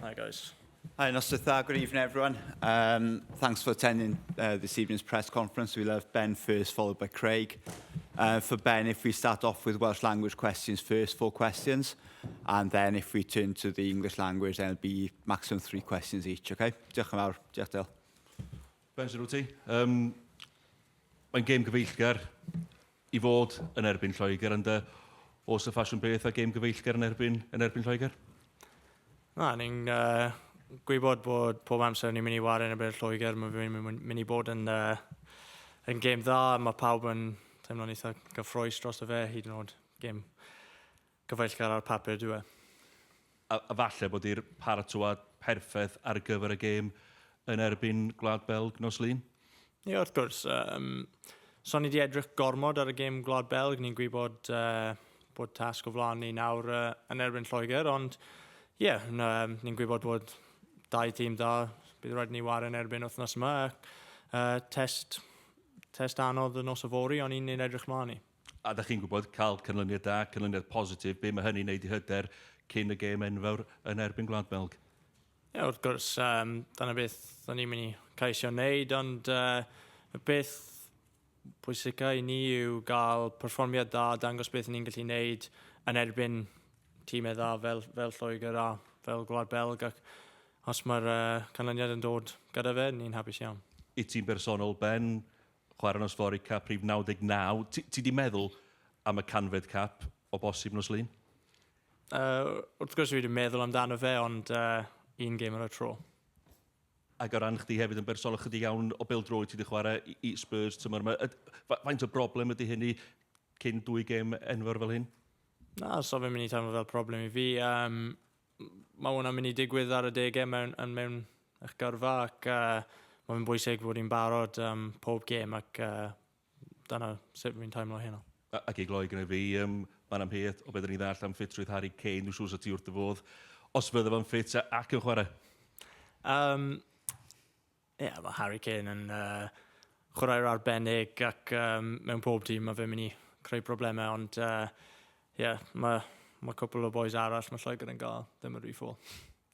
Hi guys. Hi, Nostra. Good evening, everyone. Thanks for attending this evening's press conference. We'll have Ben first, followed by Craig. For Ben, if we start off with Welsh language questions first, 4 questions, and then if we turn to the English language, then it'll be maximum 3 questions each, okay? Diolch yn fawr. Diolch, Dale. Ben, sy'n ti? Mae'n gêm gyfeillgar I fod yn erbyn Lloegr, ond oes y ffasiwn beth a gêm gyfeillgar yn erbyn Lloegr? Ni'n gwybod bod pob amser ni'n mynd I wario yn y bydd Lloegr, mae'n mynd I bod yn gêm dda, mae pawb yn teimlo'n eitha gyffroes dros y fe, hyd yn oed gêm gyfeillgar ar papur dwi. A falle bod i'r paratwad perffaith ar gyfer y gêm yn erbyn Gwlad Belg nos Lun? Ie, wrth gwrs. So ni wedi edrych gormod ar y gêm Gwlad Belg, ni'n gwybod bod tasg o flaen ni nawr yn erbyn Lloegr, ond ie, ni'n gwybod bod 2 tîm da, bydd rhaid ni wario yn erbyn wythnos yma. Test anodd y nos o fori, ond ni'n edrych mlaen I. A da chi'n gwybod cael canlyniad da, canlyniad positif, be mae hynny'n neud I hyder cyn y gêm enfawr yn erbyn Gwlad Belg? Ie, wrth gwrs, dyna beth da ni'n mynd I ceisio wneud, ond y beth pwysica I ni yw gael perfformiad da, dangos beth ni'n gallu wneud yn erbyn tîmau dda fel Lloegr a fel Gwlad Belg, ac os mae'r canlyniad yn dod gyda fe, ni'n hapus iawn. I ti'n bersonol, Ben, chwarae nos fori cap rhif 99, ti di meddwl am y canfed cap o bosib nos Lun? Wrth gwrs fi wedi meddwl amdano fe, ond un gêm ar y tro. Ac o ran chdi hefyd yn bersonol chydig iawn o bêl-droed ti wedi chwarae I Spurs tymor yma. Faint o broblem ydy hynny cyn 2 gêm enfawr fel hyn? Na, so fe'n mynd I teimlo fel problem I fi. Mae hwnna'n mynd I digwydd ar y 10au mewn eich gyrfa, ac mae fe'n bwysig fod i'n barod pob gêm, ac dyna sut fi'n teimlo hynny. Ac I gloi gyda fi, mae'n amheuaeth o beth ni ddall am ffitrwydd Harry Kane, dwi'n siŵr ti wrth y fodd, os fydde fo'n ffit ac yn chwarae? Mae Harry Kane yn chwarae'r arbennig, ac mewn pob tîm mae fe'n mynd I creu problemau, ond mae cwpl o boys arall mae Lloegr yn gael, ddim yn rhy ffôl.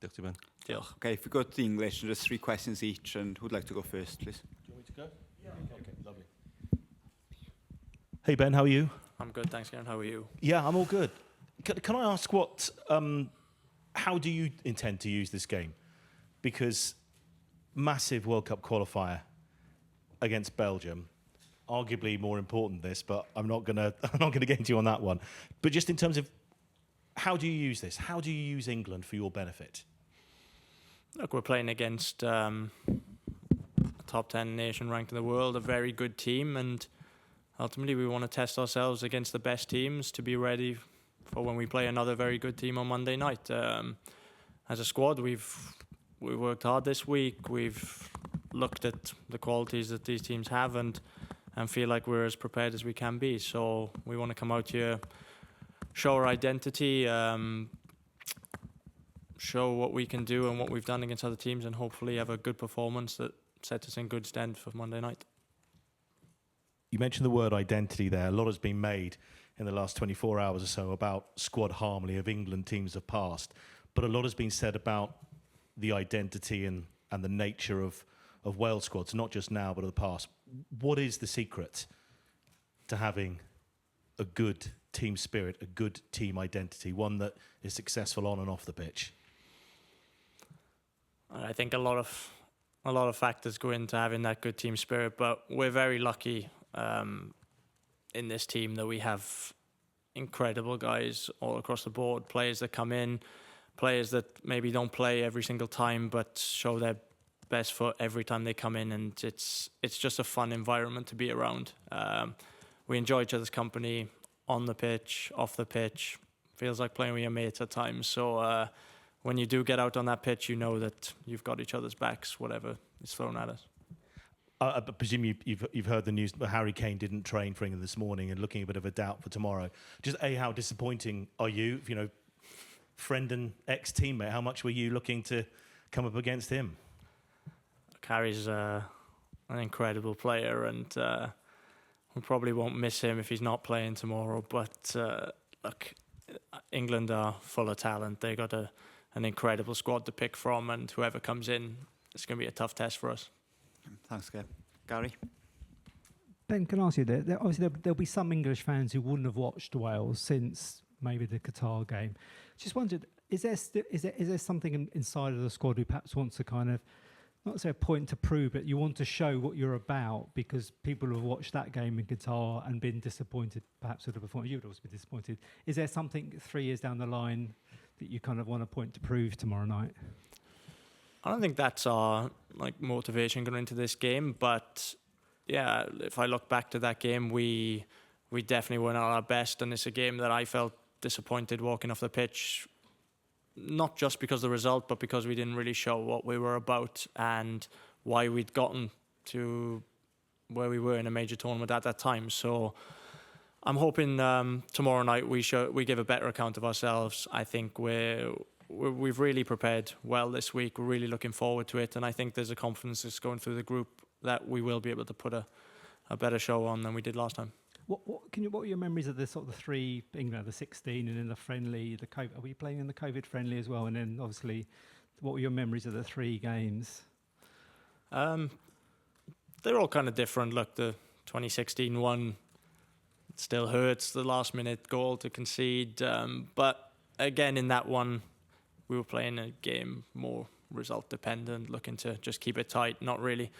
Diolch ti, Ben. Diolch. Okay, if we go to the English, just 3 questions each, and who'd like to go first, please? Do you want me to go? Yeah. Okay, lovely. Hey, Ben, how are you? I'm good, thanks, Karen. How are you? Yeah, I'm all good. Can I ask how do you intend to use this game? Because massive World Cup qualifier against Belgium, arguably more important this, but I'm not gonna get into you on that one. But just in terms of how do you use this? How do you use England for your benefit? Look, we're playing against a top 10 nation ranked in the world, a very good team, and ultimately we want to test ourselves against the best teams to be ready for when we play another very good team on Monday night. As a squad, we've worked hard this week. We've looked at the qualities that these teams have and feel like we're as prepared as we can be. So we want to come out here, show our identity, show what we can do and what we've done against other teams, and hopefully have a good performance that sets us in good stead for Monday night. You mentioned the word identity there. A lot has been made in the last 24 hours or so about squad harmony of England teams of past, but a lot has been said about the identity and the nature of Wales squads, not just now but of the past. What is the secret to having a good team spirit, a good team identity, one that is successful on and off the pitch? I think a lot of factors go into having that good team spirit, but we're very lucky in this team that we have incredible guys all across the board, players that come in, players that maybe don't play every single time but show their best foot every time they come in, and it's just a fun environment to be around. We enjoy each other's company on the pitch, off the pitch. Feels like playing with your mates at times. So when you do get out on that pitch, you know that you've got each other's backs, whatever is thrown at us. I presume you've heard the news that Harry Kane didn't train for England this morning and looking a bit of a doubt for tomorrow. Just how disappointing are you? You know, friend and ex-teammate, how much were you looking to come up against him? Harry's an incredible player, and we probably won't miss him if he's not playing tomorrow. But look, England are full of talent. They got a an incredible squad to pick from, and whoever comes in, it's going to be a tough test for us. Thanks, Gav. Gary? Ben, can I ask you, obviously there'll be some English fans who wouldn't have watched Wales since maybe the Qatar game. Just wondered, is there something inside of the squad who perhaps wants to kind of, not say a point to prove, but you want to show what you're about because people have watched that game in Qatar and been disappointed perhaps with the performance? You would also be disappointed. Is there something 3 years down the line that you kind of want to point to prove tomorrow night? I don't think that's our motivation going into this game, but yeah, if I look back to that game, we definitely weren't at our best, and it's a game that I felt disappointed walking off the pitch, not just because of the result, but because we didn't really show what we were about and why we'd gotten to where we were in a major tournament at that time. So I'm hoping tomorrow night we give a better account of ourselves. I think we've really prepared well this week. We're really looking forward to it, and I think there's a confidence that's going through the group that we will be able to put a better show on than we did last time. What are your memories of the sort of the three, England, the 16, and then the friendly, the COVID? Are we playing in the COVID friendly as well? And then obviously, what were your memories of the 3 games? They're all kind of different. Look, the 2016 one still hurts, the last minute goal to concede. But again, in that one, we were playing a game more result dependent, looking to just keep it tight, not really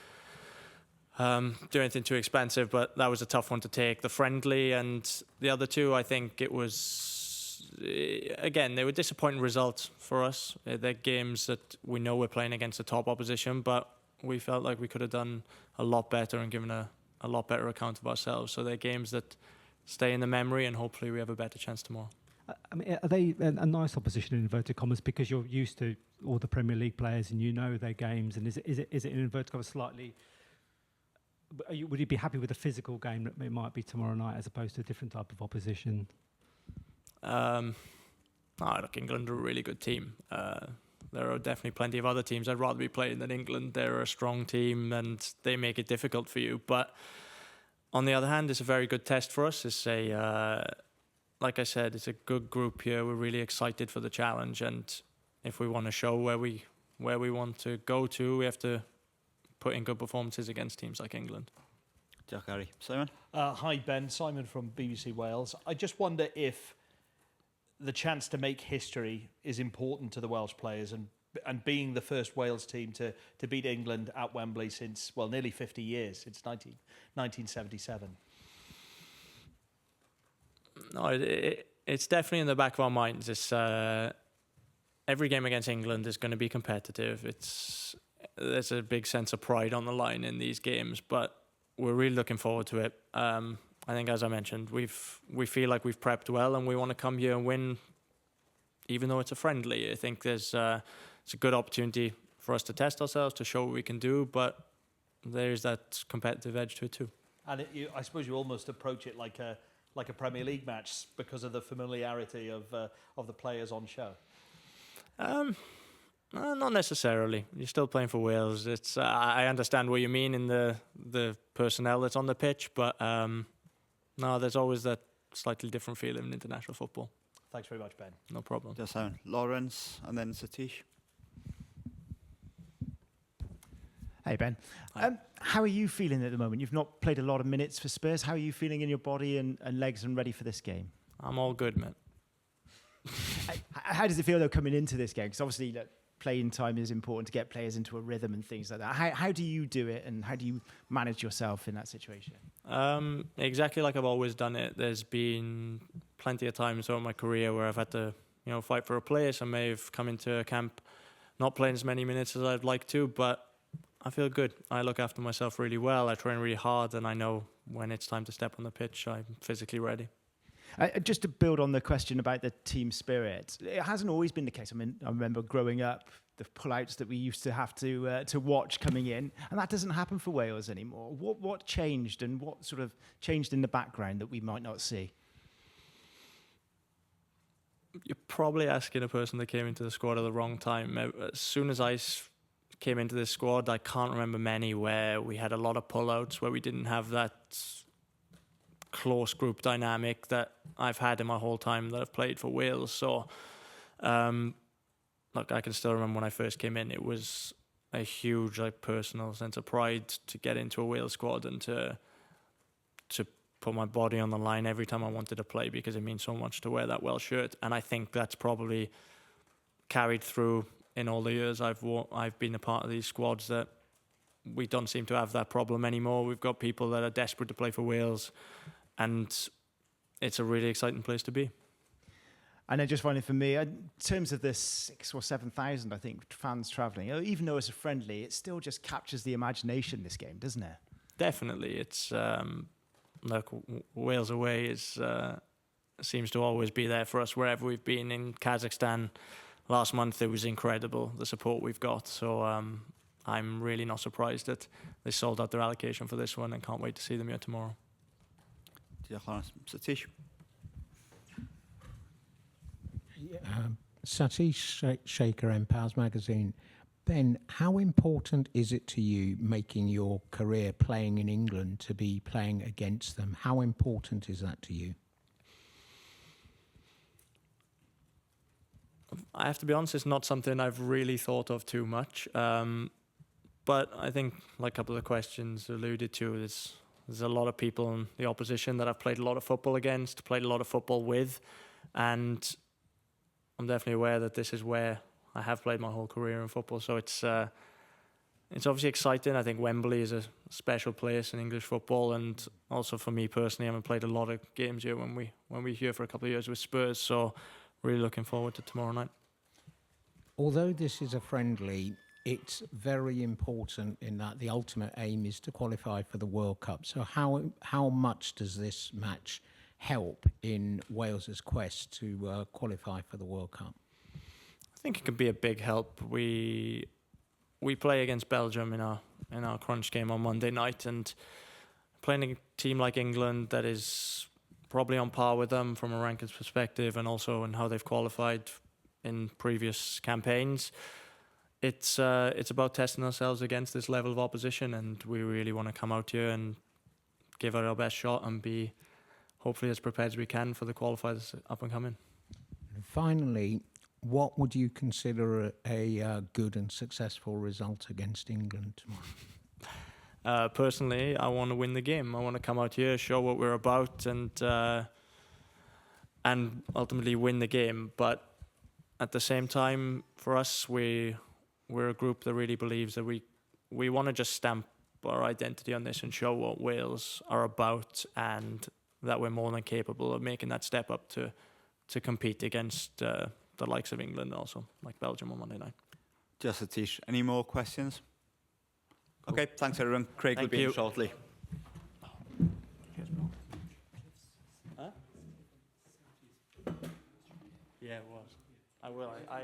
do anything too expensive, but that was a tough one to take. The friendly and the other 2, I think it was, again, they were disappointing results for us. They're games that we know we're playing against the top opposition, but we felt like we could have done a lot better and given a lot better account of ourselves. So they're games that stay in the memory, and hopefully we have a better chance tomorrow. I mean, are they a nice opposition in inverted commas because you're used to all the Premier League players and you know their games? And is it in inverted commas slightly? Would you be happy with a physical game that it might be tomorrow night as opposed to a different type of opposition? Look, England are a really good team. There are definitely plenty of other teams I'd rather be playing than England. They're a strong team and they make it difficult for you. But on the other hand, it's a very good test for us. It's like I said, it's a good group here. We're really excited for the challenge, and if we want to show where we want to go to, we have to put in good performances against teams like England. Jack, Harry. Simon? Hi, Ben. Simon from BBC Wales. I just wonder if the chance to make history is important to the Welsh players, and being the first Wales team to beat England at Wembley since, well, nearly 50 years, since 1977. No, it's definitely in the back of our minds. It's every game against England is going to be competitive. There's a big sense of pride on the line in these games, but we're really looking forward to it. I think, as I mentioned, we feel like we've prepped well, and we want to come here and win, even though it's a friendly. I think it's a good opportunity for us to test ourselves, to show what we can do, but there's that competitive edge to it too. And I suppose you almost approach it like a Premier League match because of the familiarity of the players on show. Not necessarily. You're still playing for Wales. It's I understand what you mean in the personnel that's on the pitch, but no, there's always that slightly different feeling in international football. Thanks very much, Ben. No problem. Just Simon. Lawrence and then Satish. Hey, Ben. Hi. How are you feeling at the moment? You've not played a lot of minutes for Spurs. How are you feeling in your body and legs and ready for this game? I'm all good, man. How does it feel, though, coming into this game? Because obviously, look, playing time is important to get players into a rhythm and things like that. How do you do it, and how do you manage yourself in that situation? Exactly like I've always done it. There's been plenty of times over my career where I've had to, fight for a place. I may have come into a camp not playing as many minutes as I'd like to, but I feel good. I look after myself really well. I train really hard, and I know when it's time to step on the pitch, I'm physically ready. Just to build on the question about the team spirit, it hasn't always been the case. I mean, I remember growing up, the pullouts that we used to have to watch coming in, and that doesn't happen for Wales anymore. What changed, and what sort of changed in the background that we might not see? You're probably asking a person that came into the squad at the wrong time. As soon as I came into this squad, I can't remember many where we had a lot of pullouts, where we didn't have that close group dynamic that I've had in my whole time that I've played for Wales. So look, I can still remember when I first came in, it was a huge like personal sense of pride to get into a Wales squad and to put my body on the line every time I wanted to play, because it means so much to wear that Welsh shirt. And I think that's probably carried through in all the years I've been a part of these squads, that we don't seem to have that problem anymore. We've got people that are desperate to play for Wales, and it's a really exciting place to be. And then just finally for me, in terms of the 6,000 or 7,000, I think, fans travelling, even though it's a friendly, it still just captures the imagination, this game, doesn't it? Definitely. It's look, Wales away seems to always be there for us wherever we've been. In Kazakhstan last month, it was incredible, the support we've got. So I'm really not surprised that they sold out their allocation for this one, and can't wait to see them here tomorrow. Satish. Satish Shaker, Empowers Magazine. Ben, how important is it to you, making your career playing in England, to be playing against them? How important is that to you? I have to be honest, it's not something I've really thought of too much. But I think, like a couple of the questions alluded to, there's a lot of people in the opposition that I've played a lot of football against, played a lot of football with, and I'm definitely aware that this is where I have played my whole career in football. So it's obviously exciting. I think Wembley is a special place in English football, and also for me personally, I haven't played a lot of games here when we were here for a couple of years with Spurs. So really looking forward to tomorrow night. Although this is a friendly, it's very important in that the ultimate aim is to qualify for the World Cup. So how much does this match help in Wales's quest to qualify for the World Cup? I think it can be a big help. We play against Belgium in our crunch game on Monday night, and playing a team like England that is probably on par with them from a rankings perspective, and also in how they've qualified in previous campaigns. It's about testing ourselves against this level of opposition, and we really want to come out here and give it our best shot and be hopefully as prepared as we can for the qualifiers up and coming. Finally, what would you consider a good and successful result against England tomorrow? Personally, I want to win the game. I want to come out here, show what we're about, and ultimately win the game. But at the same time, for us, we're a group that really believes that we want to just stamp our identity on this and show what Wales are about, and that we're more than capable of making that step up to compete against the likes of England, also like Belgium on Monday night. Just Satish. Any more questions? Cool. Okay, thanks everyone. Craig will be in shortly. Huh? Yeah, it was. I will. I